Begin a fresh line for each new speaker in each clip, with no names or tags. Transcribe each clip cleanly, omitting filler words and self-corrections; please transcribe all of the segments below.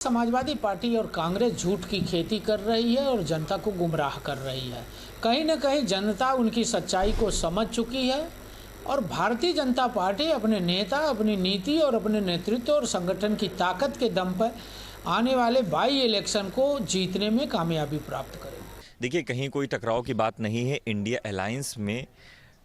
Samajwadi party और कांग्रेस झूठ की खेती कर रही है और जनता को गुमराह कर रही है। कहीं न कहीं जनता उनकी सच्चाई को समझ चुकी है और भारतीय जनता पार्टी अपने नेता, अपनी नीति और अपने नेतृत्व और संगठन की ताकत के दम पर आने वाले बाई इलेक्शन को जीतने में कामयाबी प्राप्त करेगी।
देखिए, कहीं कोई टकराव की बात नहीं है। इंडिया अलायंस में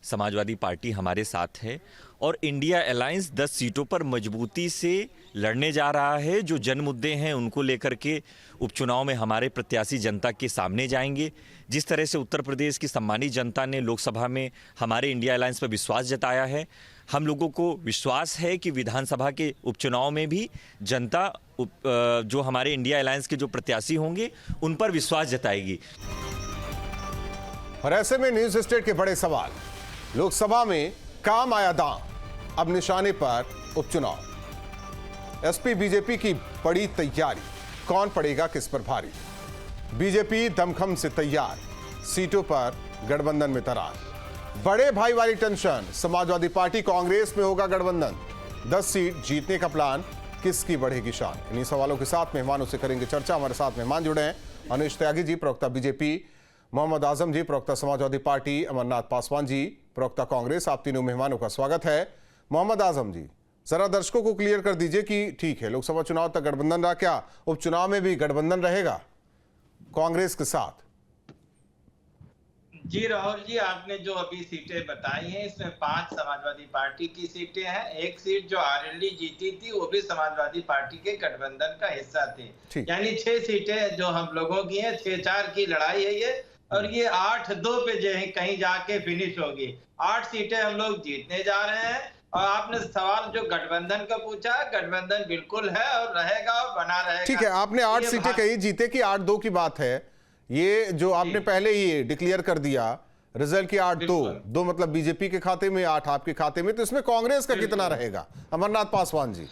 समाजवादी पार्टी हमारे साथ है और इंडिया अलायंस 10 सीटों पर मजबूती से लड़ने जा रहा है। जो जन मुद्दे हैं उनको लेकर के उपचुनाव में हमारे प्रत्याशी जनता के सामने जाएंगे। जिस तरह से उत्तर प्रदेश की सम्मानित जनता ने लोकसभा में हमारे इंडिया अलायंस पर विश्वास जताया है, हम लोगों को विश्वास है कि विधानसभा के उपचुनाव में भी जनता जो हमारे इंडिया अलायंस के जो प्रत्याशी होंगे उन पर विश्वास जताएगी।
और ऐसे में न्यूज स्टेट के बड़े सवाल, लोकसभा में काम आया दांव, अब निशाने पर उपचुनाव। एसपी बीजेपी की बड़ी तैयारी, कौन पड़ेगा किस पर भारी। बीजेपी दमखम से तैयार, सीटों पर गठबंधन में दरार। बड़े भाई वाली टेंशन, समाजवादी पार्टी कांग्रेस में होगा गठबंधन। 10 सीट जीतने का प्लान, किसकी बढ़ेगी शान। इन्हीं सवालों के साथ मेहमानों से करेंगे चर्चा। हमारे साथ मेहमान जुड़े हैं अनिश त्यागी जी, प्रवक्ता बीजेपी, मोहम्मद आजम जी, प्रवक्ता समाजवादी पार्टी, अमरनाथ पासवान जी, प्रवक्ता कांग्रेस। आप तीनों मेहमानों का स्वागत है। मोहम्मद आजम जी, जरा दर्शकों को क्लियर कर दीजिए कि ठीक है, लोकसभा चुनाव तक गठबंधन रहा, क्या उपचुनाव में भी गठबंधन रहेगा कांग्रेस के साथ?
जी राहुल जी, आपने जो अभी सीटें बताई हैं इसमें 5 समाजवादी पार्टी की सीटें हैं। एक सीट जो आरएलडी जीती थी वो भी समाजवादी पार्टी के गठबंधन का हिस्सा थी। यानी 6 सीटें जो हम लोगों की हैं, 6-4 की लड़ाई है ये, और ये 8-2 पे जो है कहीं जाके फिनिश होगी। 8 सीटें हम लोग जीतने जा रहे हैं। और आपने सवाल जो गठबंधन का पूछा, गठबंधन बिल्कुल है और रहेगा और बना रहेगा।
ठीक है, आपने 8 सीटें कही जीते की 8-2 की बात है, ये जो आपने पहले ही डिक्लेयर कर दिया रिजल्ट की 8-2 मतलब बीजेपी के खाते में, 8 आपके खाते में, तो इसमें कांग्रेस का कितना रहेगा? अमरनाथ पासवान जी,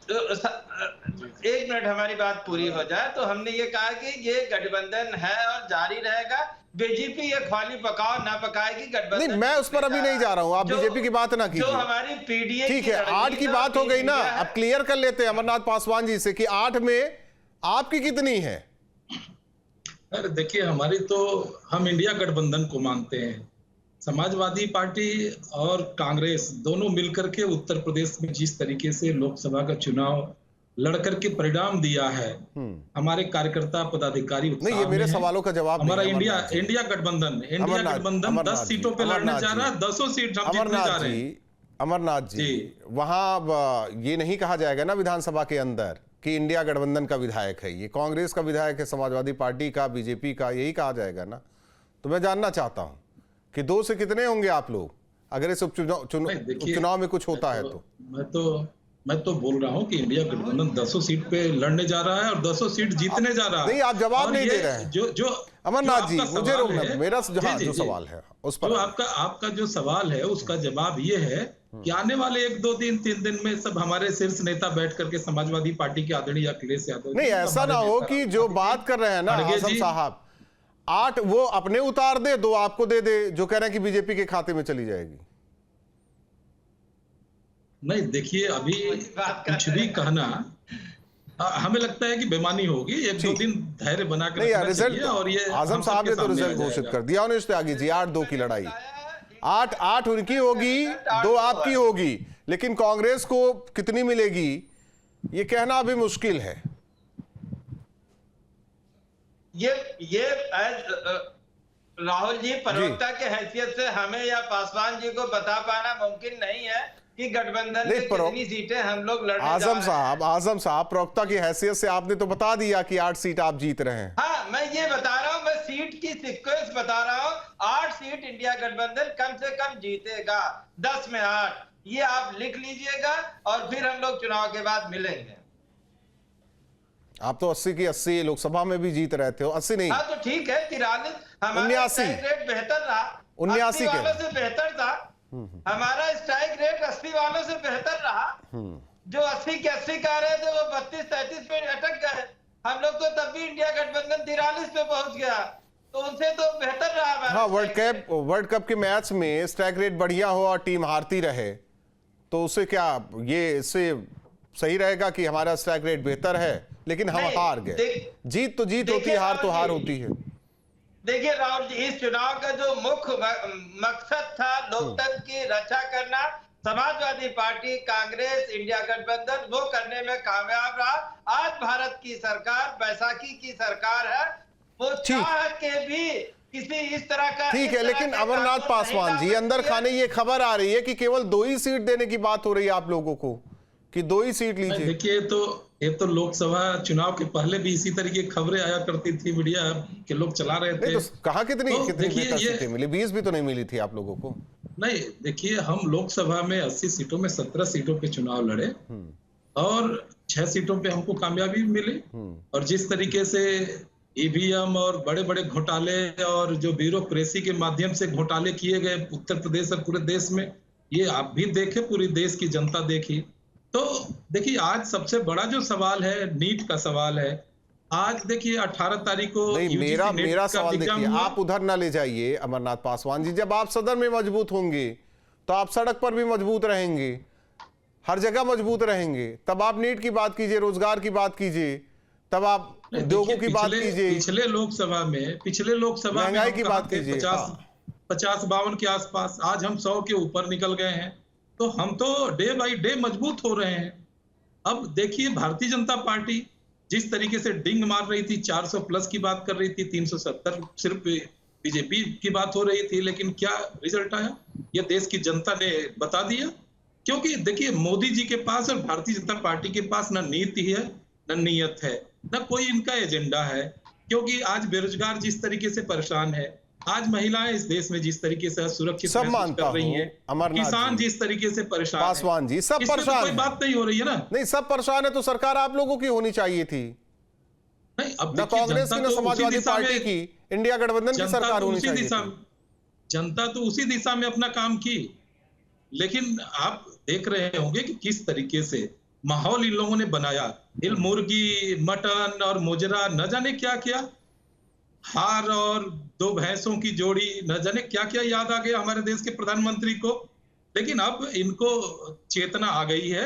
एक मिनट हमारी बात पूरी हो जाए। तो हमने ये कहा कि ये गठबंधन है और जारी रहेगा। बीजेपी ये खाली पकाओ ना पकाएगी, गठबंधन
नहीं, मैं उस पर अभी नहीं जा रहा हूं, आप बीजेपी की बात ना कीजिए।
जो हमारी पीडीए
ठीक है, 8 की बात हो गई ना, अब क्लियर कर लेते हैं अमरनाथ पासवान जी से कि 8 में आपकी कितनी है?
अरे देखिए, हमारी तो हम इंडिया गठबंधन को मानते हैं। समाजवादी पार्टी और कांग्रेस दोनों मिलकर के उत्तर प्रदेश में जिस तरीके से लोकसभा का चुनाव लड़कर के परिणाम दिया है, हमारे कार्यकर्ता पदाधिकारी
नहीं, ये मेरे सवालों का जवाब
हमारा इंडिया गठबंधन 10 सीटों पे लड़ने जा रहा है। 10 सीट हम जीतने जा रहे हैं।
अमरनाथ जी, वहां ये नहीं कहा जाएगा ना विधानसभा के अंदर कि इंडिया गठबंधन का विधायक है, ये कांग्रेस का विधायक है, समाजवादी पार्टी का, बीजेपी का, यही कहा जाएगा ना। तो मैं जानना चाहता हूं कि 2 से कितने होंगे आप लोग अगर इस उपचुनाव में कुछ होता है तो?
मैं तो बोल रहा हूं कि इंडिया गठबंधन 10 सीट पे लड़ने जा रहा है और 10 सीट जीतने जा रहा है।
नहीं, आप जवाब नहीं दे रहे हैं
जो
अमरनाथ जी, मुझे रोकना, मेरा जो सवाल है उस पर,
जो आपका जो सवाल है उसका जवाब ये है कि आने वाले 1-2-3 दिन में सब हमारे शीर्ष नेता बैठ करके समाजवादी पार्टी के आदरणीय अखिलेश यादव,
नहीं ऐसा ना हो कि जो बात कर रहे हैं ना आजम साहब, 8 वो अपने उतार दे, 2 आपको दे दे, जो कह रहे हैं कि बीजेपी के खाते में चली जाएगी।
नहीं देखिए, अभी कुछ भी कहना हमें लगता है कि बेमानी होगी। 1-2 दिन धैर्य बनाकर रखना चाहिए। और ये
आजम साहब ने तो रिजल्ट घोषित कर दिया। अनिश त्यागी जी, 8-2 की लड़ाई, 8 उनकी होगी, 2 आपकी होगी, लेकिन कांग्रेस को कितनी मिलेगी ये कहना अभी मुश्किल है।
ये राहुल जी, प्रवक्ता के हैसियत से हमें या पासवान जी को बता पाना मुमकिन नहीं है कि गठबंधन में कितनी सीटें हम लोग लड़ने जा रहे हैं।
आजम साहब, प्रवक्ता की हैसियत से आपने तो बता दिया कि 8 सीट आप जीत रहे हैं।
हाँ, मैं ये बता रहा हूँ, मैं सीट की सीक्वेंस बता रहा हूँ। 8 सीट इंडिया गठबंधन कम से कम जीतेगा, 10 में 8, ये आप लिख लीजिएगा और फिर हम लोग चुनाव के बाद मिलेंगे।
आप तो 80 की 80 लोकसभा में भी जीत रहे थे, 80 नहीं।
हाँ तो ठीक है, 43 हमारा स्ट्राइक रेट बेहतर रहा,
79
वालों से बेहतर था। हमारा स्ट्राइक रेट 80 वालों से बेहतर रहा। जो 80 के 80 कह रहे थे वो 32-33 पे अटक गए। हम लोग तो तब भी इंडिया गठबंधन 43 पे पहुंच गया, तो उनसे तो बेहतर रहा।
हाँ, वर्ल्ड कप के मैच में स्ट्राइक रेट बढ़िया हो और टीम हारती रहे तो उसे क्या, ये इससे सही रहेगा कि हमारा स्ट्राइक रेट बेहतर है, लेकिन हम हार गए। जीत तो जीत होती है, हार तो हार होती है।
देखिए राहुल जी, इस चुनाव का जो मुख्य मकसद था लोकतंत्र की रक्षा करना, समाजवादी पार्टी, कांग्रेस, इंडिया गठबंधन वो करने में कामयाब रहा। आज भारत की सरकार बैसाखी की सरकार है, वो चाह के भी किसी इस तरह का
ठीक है, लेकिन अमरनाथ पासवान जी, अंदर खाने ये खबर आ रही है कि केवल 2 ही सीट देने की बात हो रही है आप लोगों को, कि 2 ही सीट लीजिए।
देखिए, ये तो लोकसभा चुनाव के पहले भी इसी तरीके की खबरें आया करती थी, मीडिया के लोग चला रहे थे।
तो कहाँ कितनी सीटें मिली? 20 भी तो नहीं मिली थी आप लोगों को।
नहीं, देखिए, हम लोकसभा में 80 सीटों में 17 सीटों पे चुनाव लड़े और 6 सीटों पे हमको कामयाबी मिली। और जिस तरीके से ईवीएम और बड़े बड़े घोटाले और जो ब्यूरोक्रेसी के माध्यम से घोटाले किए गए उत्तर प्रदेश और पूरे देश में, ये आप भी देखे, पूरी देश की जनता देखी। तो देखिए, आज सबसे बड़ा जो सवाल है नीट का सवाल है। आज देखिए 18 तारीख को
नहीं, मेरा सवाल देखिए, आप उधर ना ले जाइए अमरनाथ पासवान जी। जब आप सदन में मजबूत होंगे तो आप सड़क पर भी मजबूत रहेंगे, हर जगह मजबूत रहेंगे। तब आप नीट की बात कीजिए, रोजगार की बात कीजिए, तब आप उद्योगों की बात कीजिए,
पिछले लोकसभा में
महंगाई की बात कीजिए,
50-52 के आसपास। आज हम 100 के ऊपर निकल गए हैं, तो हम तो डे बाई डे मजबूत हो रहे हैं। अब देखिए, भारतीय जनता पार्टी जिस तरीके से डिंग मार रही थी, 400 प्लस की बात कर रही थी, 370 सिर्फ बीजेपी की बात हो रही थी, लेकिन क्या रिजल्ट आया ये देश की जनता ने बता दिया। क्योंकि देखिए, मोदी जी के पास और भारतीय जनता पार्टी के पास न नीति है, न नीयत है, न कोई इनका एजेंडा है। क्योंकि आज बेरोजगार जिस तरीके से परेशान है, आज महिलाएं इस देश में जिस तरीके से सुरक्षित महसूस कर रही हैं, किसान जिस तरीके से परेशान है,
पासवान जी सब परेशान,
कोई बात नहीं हो रही है ना।
नहीं, सब परेशान है तो सरकार आप लोगों की होनी चाहिए थी।
नहीं, अब
न कांग्रेस की, न समाजवादी पार्टी की, इंडिया गठबंधन की सरकार होनी चाहिए।
जनता तो उसी दिशा में अपना काम की, लेकिन आप देख रहे होंगे कि किस तरीके से माहौल इन लोगों ने बनाया। हिल मुर्गी, मटन और मोजरा, न जाने क्या क्या, हार और 2 भैंसों की जोड़ी, न जाने क्या क्या याद आ गया हमारे देश के प्रधानमंत्री को। लेकिन अब इनको चेतना आ गई है।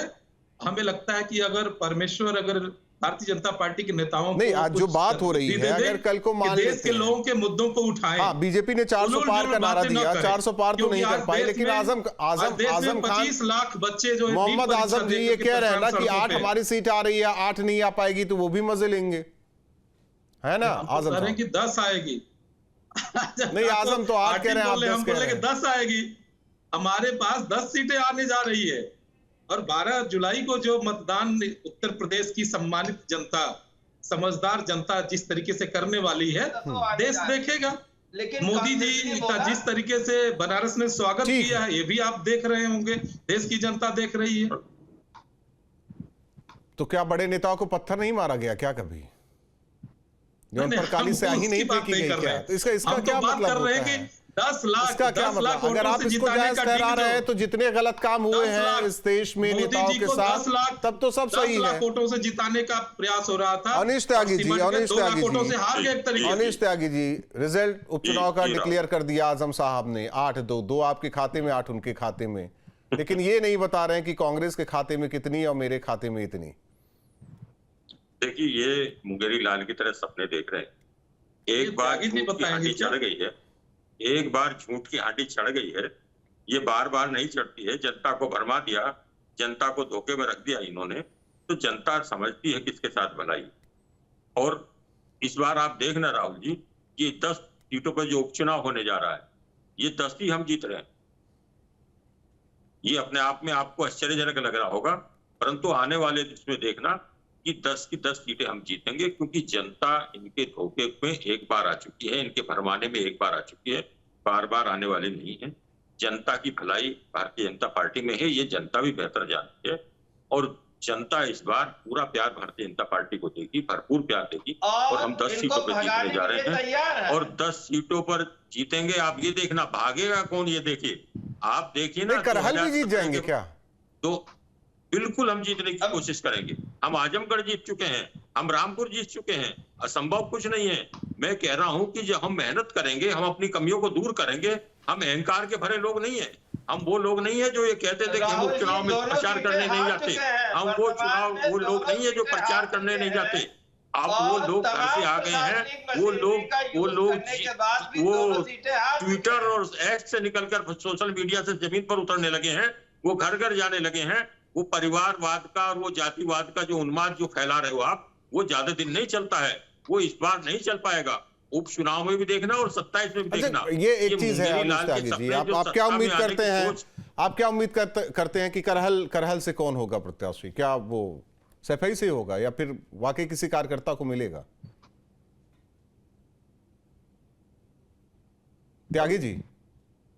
हमें लगता है कि अगर परमेश्वर, अगर भारतीय जनता पार्टी के नेताओं
नहीं, आज जो बात हो रही है, अगर कल को मान लेते हैं
देश के लोगों के मुद्दों को उठाएं।
हाँ, बीजेपी ने 400 पार का नारा दिया, 400 पार तो नहीं कर पाई, लेकिन आजम खान,
25 लाख बच्चे जो
मोहम्मद आजम जी ये कह रहे हैं ना कि 8 हमारी सीट आ रही है, 8 नहीं आ पाएगी तो वो भी मजे लेंगे, है ना? आजम
कह रहे हैं कि 10 आएगी।
नहीं, आजम तो 8 कह रहे हैं, आप 10 कह रहे हैं।
10 आएगी, हमारे पास 10 सीटें आने जा रही है। और 12 जुलाई को जो मतदान उत्तर प्रदेश की सम्मानित जनता, समझदार जनता जिस तरीके से करने वाली है, देश देखेगा। लेकिन मोदी जी का जिस तरीके से बनारस में स्वागत किया है, ये भी आप देख रहे होंगे, देश की जनता देख रही है।
तो क्या बड़े नेताओं को पत्थर नहीं मारा गया क्या कभी? जो उन पर काली स्याही नहीं फेंकी गई क्या? तो इसका क्या मतलब होता है?
10 लाख,
इसका क्या मतलब? अगर आप इसको जायज ठहरा रहे हैं तो जितने गलत काम हुए हैं इस देश में नेताओं के साथ, तब तो सब सही है।
10 लाख वोटों से जिताने का प्रयास हो रहा था।
अनीश त्यागी जी, रिजल्ट उपचुनाव का डिक्लेयर कर दिया आजम साहब ने, 8-2 आपके खाते में, 8 उनके खाते में। लेकिन ये नहीं बता रहे हैं कि कांग्रेस के खाते में कितनी और मेरे खाते में इतनी।
देखिए, ये मुंगेरी लाल की तरह सपने देख रहे हैं। एक बार झूठ की हांडी चढ़ गई है, एक बार झूठ की हांडी चढ़ गई है, ये बार बार नहीं चढ़ती है। जनता को भरमा दिया, जनता को धोखे में रख दिया इन्होंने, तो जनता समझती है किसके साथ भलाई। और इस बार आप देखना राहुल जी, ये 10 सीटों पर जो उपचुनाव होने जा रहा है, ये 10 ही हम जीत रहे हैं। ये अपने आप में आपको आश्चर्यजनक लग रहा होगा, परंतु आने वाले इसमें देखना कि 10 की 10 सीटें हम जीतेंगे, क्योंकि जनता इनके धोखे में एक बार आ चुकी है, इनके भरमाने में एक बार आ चुकी है, बार बार आने वाली नहीं है। जनता की भलाई भारतीय जनता पार्टी में है, ये जनता भी बेहतर जानती है। और जनता इस बार पूरा प्यार भारतीय जनता पार्टी को देगी, भरपूर प्यार देगी। और हम 10 सीटों पर जीतने जा रहे हैं और 10 सीटों पर जीतेंगे। आप ये देखना, भागेगा कौन ये देखिए, आप देखिए ना।
करहल भी जीत जाएंगे क्या?
तो बिल्कुल हम जीतने की कोशिश करेंगे। हम आजमगढ़ जीत चुके हैं, हम रामपुर जीत चुके हैं, असंभव कुछ नहीं है। मैं कह रहा हूं कि जब हम मेहनत करेंगे, हम अपनी कमियों को दूर करेंगे। हम अहंकार के भरे लोग नहीं है, हम वो लोग नहीं है जो ये कहते थे कि हम उपचुनाव में प्रचार करने नहीं जाते। हम वो लोग नहीं है जो प्रचार करने नहीं जाते। अब वो लोग घर से आ गए हैं। वो लोग ट्विटर और एक्स से निकलकर सोशल मीडिया से जमीन पर उतरने लगे हैं। वो घर घर जाने लगे हैं। वो परिवारवाद का और वो जातिवाद का जो उन्माद जो फैला रहे हो आप, वो ज्यादा दिन नहीं चलता है। वो इस बार नहीं चल पाएगा। उपचुनाव में भी देखना और 27 में भी देखना।
ये एक चीज है जी, आप क्या उम्मीद करते हैं? आप क्या उम्मीद करते हैं कि करहल से कौन होगा प्रत्याशी? क्या वो सफाई से होगा या फिर वाकई किसी कार्यकर्ता को मिलेगा? त्यागी जी।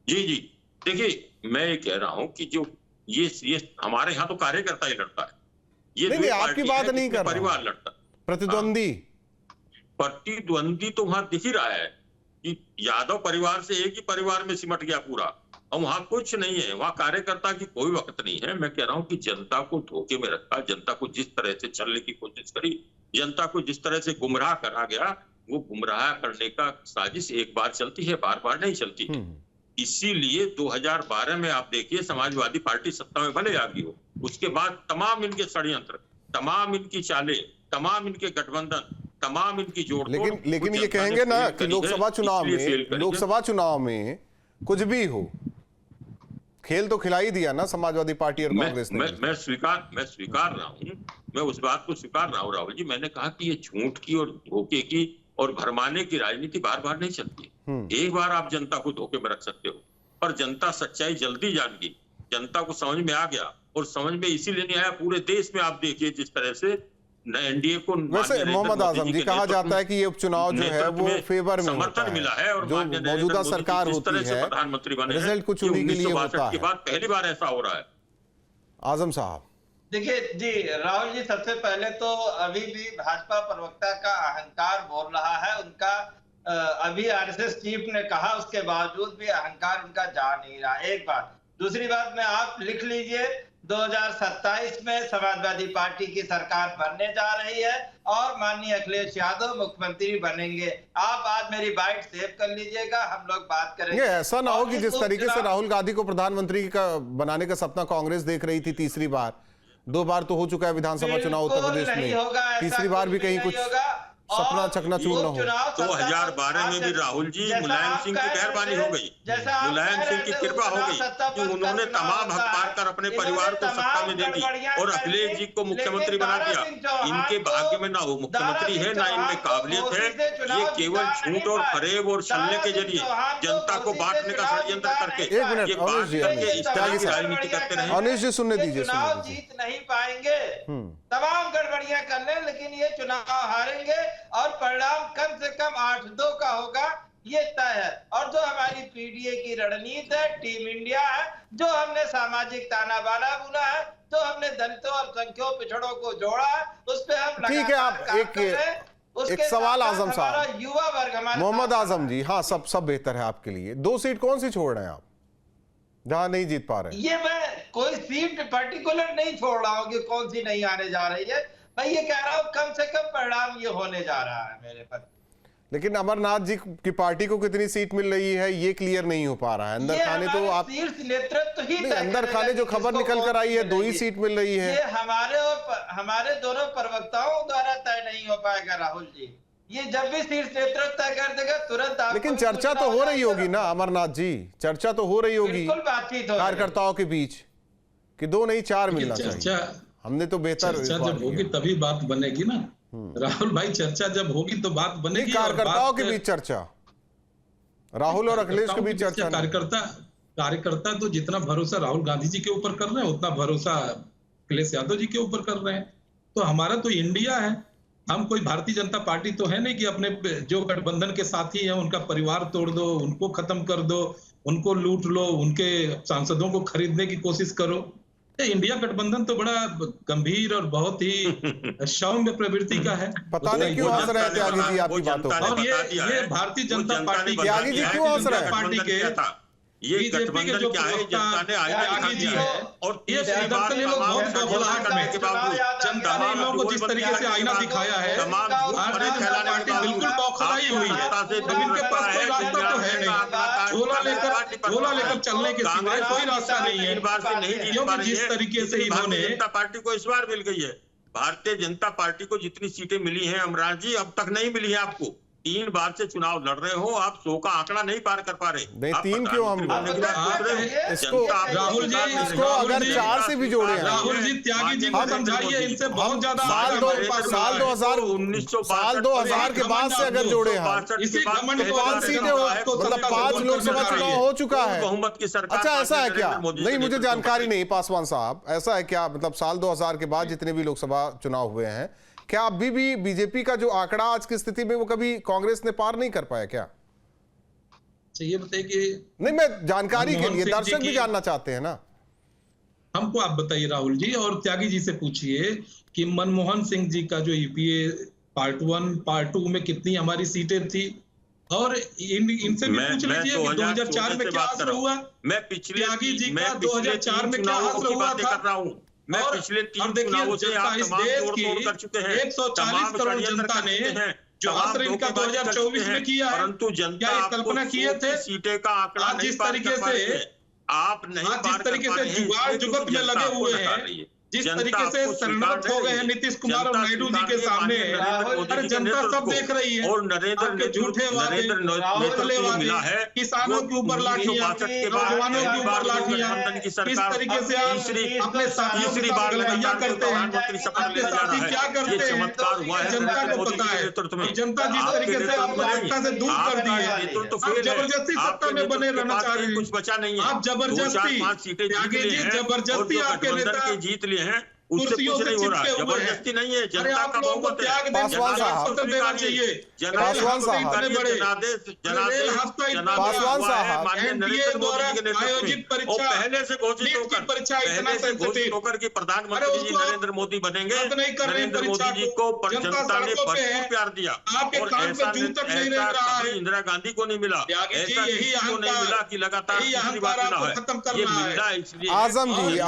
जी देखिए, मैं ये कह रहा हूं कि जो ये हमारे यहाँ तो कार्यकर्ता ही लड़ता है। ये
नहीं, आपकी बात नहीं कर रहा,
परिवार लड़ता। प्रतिद्वंदी तो वहां दिख ही रहा है कि यादव परिवार से एक ही परिवार में सिमट गया पूरा, और वहां कुछ नहीं है। वहां कार्यकर्ता की कोई वक्त नहीं है। मैं कह रहा हूं कि जनता को धोखे में रखा, जनता को जिस तरह से चलने की कोशिश करी, जनता को जिस तरह से गुमराह करा गया, वो गुमराह करने का साजिश एक बार चलती है, बार बार नहीं चलती। इसीलिए 2012 में आप देखिए, समाजवादी पार्टी सत्ता में भले आ गई हो, उसके बाद तमाम इनके षड्यंत्र, तमाम इनकी चालें, तमाम इनके गठबंधन, तमाम इनकी जोड़,
लेकिन ये कहेंगे ना कि लोकसभा चुनाव में कुछ भी हो, खेल तो खिला ही दिया ना समाजवादी पार्टी और कांग्रेस ने।
मैं स्वीकार रहा हूं, मैं उस बात को स्वीकार रहा हूं राहुल जी। मैंने कहा कि ये झूठ की और धोखे की और भरमाने की राजनीति बार बार नहीं चलती। एक बार आप जनता को धोखे में रख सकते हो, पर जनता सच्चाई जल्दी जान गई, जनता को समझ में आ गया। और समझ में इसीलिए नहीं आया, पूरे देश में आप देखिए जिस तरह से एनडीए को,
वैसे मोहम्मद आजम जी, कहा जाता है कि ये उपचुनाव जो है वो फेवर में
समर्थन मिला है, और
जो मौजूदा सरकार होती है
प्रधानमंत्री बने,
रिजल्ट कुछ उन्हीं के लिए होता है।
पहली बार ऐसा हो रहा है।
आजम साहब
देखिए जी, राहुल जी, सबसे पहले तो अभी भी भाजपा प्रवक्ता का अहंकार बोल रहा है। उनका अभी आरएसएस चीफ ने कहा, उसके बावजूद भी अहंकार उनका जा नहीं रहा। एक बात। दूसरी बात में आप लिख लीजिए, 2027 में समाजवादी पार्टी की सरकार बनने जा रही है और माननीय अखिलेश यादव मुख्यमंत्री बनेंगे। आप आज मेरी बाइट सेव कर लीजिएगा, हम लोग बात करेंगे।
ऐसा ना हो कि जिस तरीके से राहुल गांधी को प्रधानमंत्री का बनाने का सपना कांग्रेस देख रही थी, तीसरी बार, 2 बार तो हो चुका है विधानसभा चुनाव उत्तर प्रदेश में, तीसरी बार भी कहीं कुछ सपना चकनाचूर न हो।
2012 में भी राहुल जी, मुलायम सिंह की मेहरबानी हो गई, मुलायम सिंह की कृपा हो गई कि उन्होंने तमाम हक पार कर अपने परिवार को सत्ता में दे दी और अखिलेश जी को मुख्यमंत्री बना दिया। इनके भाग्य में ना वो मुख्यमंत्री है, ना इनमें काबिलियत है। ये केवल झूठ और फरेब और छलने के जरिए जनता को बांटने का षड्यंत्र करके, ये बांट करके इस तरह की राजनीति करते रहे।
अनिश जी सुनने दीजिए।
चुनाव जीत नहीं पाएंगे, तमाम गड़बड़ियां कर ले, लेकिन ये चुनाव हारेंगे और परिणाम कम से कम 8-2 का होगा, ये तय है। और जो हमारी पीडीए की रणनीति है, टीम इंडिया है, जो हमने सामाजिक ताना बाना बुना है, जो हमने दलितों और संख्यों पिछड़ों को जोड़ा है, उस पे हम
ठीक है। आप एक सवाल आजम साहब,
युवा वर्ग,
मोहम्मद आजम जी, हाँ सब बेहतर है आपके लिए। 2 सीट कौन सी छोड़ रहे हैं आप जहां नहीं जीत पा रहे?
ये मैं कोई सीट पर्टिकुलर नहीं छोड़ रहा हूँ कि कौन सी नहीं आने जा रही है। मैं ये कह रहा हूँ कम से कम परिणाम ये होने जा रहा है मेरे पर।
लेकिन अमरनाथ जी की पार्टी को कितनी सीट मिल रही है ये क्लियर नहीं हो पा रहा है। अंदर खाने तो आप
शीर्ष नेतृत्व ही
अंदर खाने जो खबर निकल कर आई है 2 ही सीट मिल रही है।
ये हमारे दोनों प्रवक्ताओं द्वारा तय नहीं हो पाएगा राहुल जी। ये जब भी शीर्ष नेतृत्व तय कर देगा तुरंत आप।
लेकिन चर्चा तो हो रही होगी ना अमरनाथ जी, चर्चा तो हो रही होगी कार्यकर्ताओं के बीच कि 2 नहीं 4 मिलना चाहिए। हमने तो बेहतर
चर्चा जब होगी तभी बात बनेगी ना राहुल भाई। चर्चा जब होगी तो बात बनेगी।
कार्यकर्ताओं के बीच चर्चा, राहुल और अखिलेश के बीच चर्चा।
कार्यकर्ता तो जितना भरोसा राहुल गांधी जी के ऊपर कर रहे हैं उतना भरोसा अखिलेश यादव जी के ऊपर कर रहे हैं। तो हमारा तो इंडिया है, हम कोई भारतीय जनता पार्टी तो है नहीं कि अपने जो गठबंधन के साथी हैं उनका परिवार तोड़ दो, उनको खत्म कर दो, उनको लूट लो, उनके सांसदों को खरीदने की कोशिश करो। इंडिया गठबंधन तो बड़ा गंभीर और बहुत ही सौम्य प्रवृत्ति का है।
पता नहीं क्यों हंस रहे हैं त्यागी जी आपकी बातों पर।
और ये भारतीय जनता पार्टी
त्यागी जी क्यों हंस रहे हैं?
पार्टी के
ये गठबंधन क्या है, जनता ने आईना दिखा दिया है। और तीसरी बात,
जनता ने लोगों को जिस तरीके से आईना दिखाया है, बिल्कुल बौखलाई हुई है। अब इनके पास कोई रास्ता तो है नहीं, झोला लेकर चलने के सिवाय कोई रास्ता नहीं है। क्योंकि जिस तरीके से इन्होंने
जनता पार्टी को इस बार मिल गई है, भारतीय जनता पार्टी को जितनी सीटें मिली हैं अमराज जी, अब तक नहीं मिली है आपको। 3 बार से चुनाव लड़ रहे हो, आप 100 का आंकड़ा नहीं पार कर पा रहे।
नहीं 3 क्यों हम इसको
राहुल जी
इसको अगर 4 से भी जोड़े हैं,
राहुल जी त्यागी जी को समझाइए, इनसे बहुत ज्यादा
साल 2000 के बाद से अगर जोड़े हैं,
इसी घमंड को
5 सीटें हो, मतलब 5 लोकसभा चुनाव हो चुका है।
बहुमत की सरकार।
अच्छा ऐसा है क्या? नहीं मुझे जानकारी नहीं पासवान साहब, ऐसा है क्या? मतलब साल 2000 के बाद जितने भी लोकसभा चुनाव हुए हैं, क्या अभी भी बीजेपी का जो आंकड़ा आज की स्थिति में वो कभी कांग्रेस ने पार नहीं कर पाया क्या?
ये बताइए कि
नहीं, मैं जानकारी के लिए, दर्शक भी जानना चाहते हैं ना।
हमको आप बताइए राहुल जी, और त्यागी जी से पूछिए कि मनमोहन सिंह जी का जो यूपीए पार्ट 1 पार्ट 2 में कितनी हमारी सीटें थी, और इनसे भी पूछ लीजिए कि 2004 में क्या हासिल हुआ।
मैं पिछले
त्यागी जी का 2004 में क्या हासिल हुआ था।
मैं पिछले 3 चुनावों से आप तमाम तोड़ कर चुके हैं।
140 करोड़ जनता ने जो हासिल इनका 2024 में किया है,
परंतु जनता
कल्पना किए थे
सीटें का आंकड़ा नहीं
जिस तरीके से
आप नहीं
जिस तरीके से जुगाड़ जुगत में लगे हुए हैं, जिस तरीके से शरणवत हो गए हैं नीतीश कुमार और नायडू जी के सामने, अरे जनता सब देख रही है।
और नरेंद्र
झूठे वादे
मिला है,
किसानों के ऊपर लाठियां, नौजवानों के ऊपर लाठियां, किस तरीके से आप अपने साथियों की गलतियां करते हैं, आपके साथी क्या करते हैं, जनता को पता है। जनता जिस तरीके से आपको सत्ता से दूर कर दी है, आप जबरदस्ती सत्ता में बने रहना चाह रहे हैं।
कुछ बचा नहीं है,
आप जबरदस्ती, त्यागी जी जबरदस्ती आपके नेता
जीत लिए हैं, उससे कुछ नहीं हो रहा, जबरदस्ति नहीं है, जनता का बहुमत है।
पासवान साहब, पासवान साहब,
माननीय नरेंद्र मोदी के नेतृत्व में पहले से घोषित होकर कि प्रधानमंत्री जी नरेंद्र मोदी बनेंगे। नरेंद्र मोदी जी को जनता ने भरपूर प्यार दिया, और ऐसा इंदिरा गांधी को नहीं मिला, ऐसा किसी को नहीं मिला कि लगातार तीसरी बार चुनाव है। ये मिला इसलिए
आजम जी,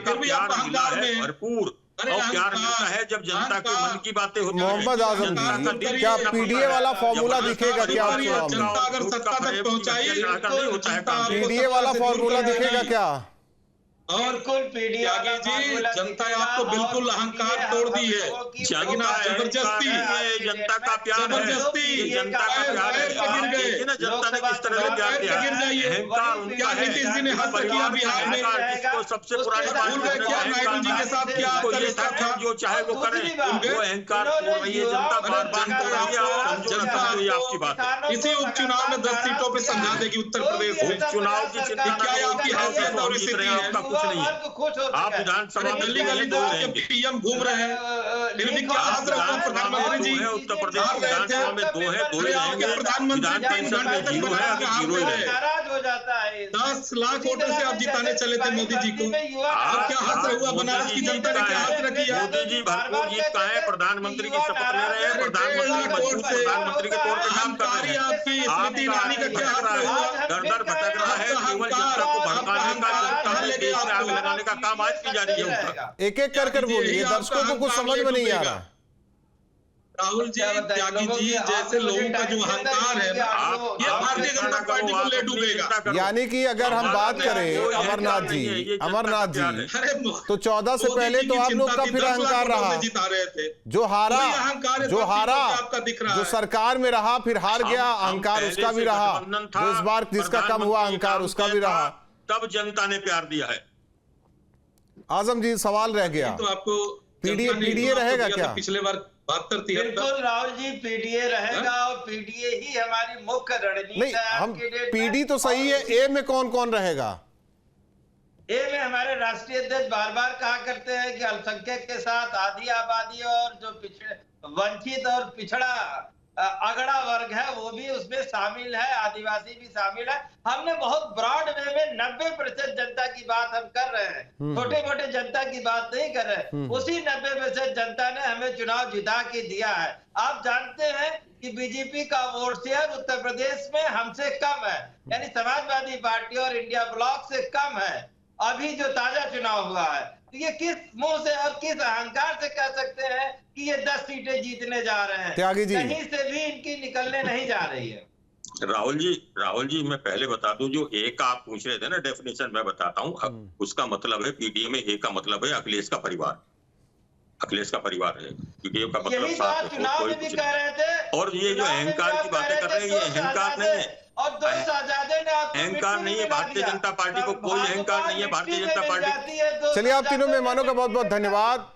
भरपूर और प्यार मिलता है जब जनता के मन की बातें होती हैं।
मोहम्मद आजम जी, क्या पीडीए वाला फॉर्मूला दिखेगा क्या चुनाव में?
जनता अगर सत्ता तक पहुंचाई,
पीडीए वाला फॉर्मूला दिखेगा क्या?
और त्यागी जी, जनता आपको बिल्कुल अहंकार तोड़ दी है, लेकिन आप जबरदस्ती,
जनता का प्यार,
जबरदस्ती
जनता का प्यार
गिर गए।
जनता ने किस तरह से प्यार किया,
गिर जाइए। क्या नीतीश जी ने हद किया बिहार में?
सबसे पुरानी
क्या नायडू जी के साथ क्या रिश्ता था?
जो चाहे वो करें, वो अहंकार जनता आपकी बात है।
इसी उपचुनाव में 10 सीटों पे समझा देगी उत्तर प्रदेश में।
उपचुनाव की चिंता
क्या आपकी हैसियत और स्थिति है?
कुछ नहीं है, आप विधानसभा में
गली गली के पीएम घूम रहे हैं, फिर भी क्या हाथ रखा प्रधानमंत्री जी?
उत्तर प्रदेश विधानसभा में 2 है, 2 ही रहेंगे।
प्रधानमंत्री
10
लाख वोटों से आप जिताने चले थे मोदी जी को, आप क्या हाथ हुआ? बनारस की जनता ने क्या हाथ रखी है?
मोदी जी भरपूर जीत का है, प्रधानमंत्री की शपथ ले रहे हैं, प्रधानमंत्री के तौर पर काम कर रहे हैं।
आपकी स्मृति ईरानी का क्या हाथ हुआ?
दर दर भटक रहा है, केवल जनता को भड़काने का, आग लगाने का काम आज की जा रही है उनका।
एक एक कर बोलिए, दर्शकों को कुछ समझ में नहीं आ रहा।
राहुल जी, त्यागी जी जैसे लोगों का जो अहंकार है, ये भारतीय जनता पार्टी को ले डूबेगा।
यानी कि अगर हम बात करें अमरनाथ जी, तो 14 से पहले तो आप लोग का फिर अहंकार रहा,
जिता रहे थे,
जो हारा, जो सरकार में रहा फिर हार गया, अहंकार उसका भी रहा, जो इस बार जिसका कम हुआ अहंकार उसका भी रहा।
तब जनता ने प्यार दिया है।
आजम जी सवाल रह गया,
तो आपको
पीडीए रहेगा क्या?
पिछले बार 72-73।
बिल्कुल राहुल जी, पीडीए रहेगा, और पीडीए ही हमारी मुख्य रणनीति
नहीं,
है।
हम पीडी तो सही है, ए में कौन कौन रहेगा?
ए में हमारे राष्ट्रीय अध्यक्ष बार बार कहा करते हैं कि अल्पसंख्यक के साथ आधी आबादी और जो वंचित और पिछड़ा अगड़ा वर्ग है वो भी उसमें शामिल है, आदिवासी भी शामिल है। हमने बहुत ब्रॉड वे में 90% जनता की बात हम कर रहे हैं, छोटे मोटे जनता की बात नहीं कर रहे हैं। उसी 90% जनता ने हमें चुनाव जिता के दिया है। आप जानते हैं कि बीजेपी का वोट शेयर उत्तर प्रदेश में हमसे कम है, यानी समाजवादी पार्टी और इंडिया ब्लॉक से कम है अभी जो ताजा चुनाव हुआ है। तो ये किस मुंह से और किस अहंकार से कह सकते हैं कि ये 10 सीटें जीतने जा रहे हैं?
त्यागी जी,
कहीं से भी इनकी निकलने नहीं जा रही है।
राहुल जी मैं पहले बता दूं, जो ए का आप पूछ रहे थे ना डेफिनेशन, मैं बताता हूं। अब उसका मतलब है पीडीए में ए का मतलब है अखिलेश का परिवार, अखिलेश का परिवार है, क्योंकि ए का मतलब साथ
चुनाव में भी कह रहे थे।
और ये जो अहंकार की बातें कर रहे हैं, ये अहंकार नहीं है,
और 2 शहजादे ने
अहंकार नहीं है। भारतीय जनता पार्टी को कोई अहंकार नहीं है। भारतीय जनता पार्टी,
चलिए आप तीनों मेहमानों का बहुत बहुत धन्यवाद।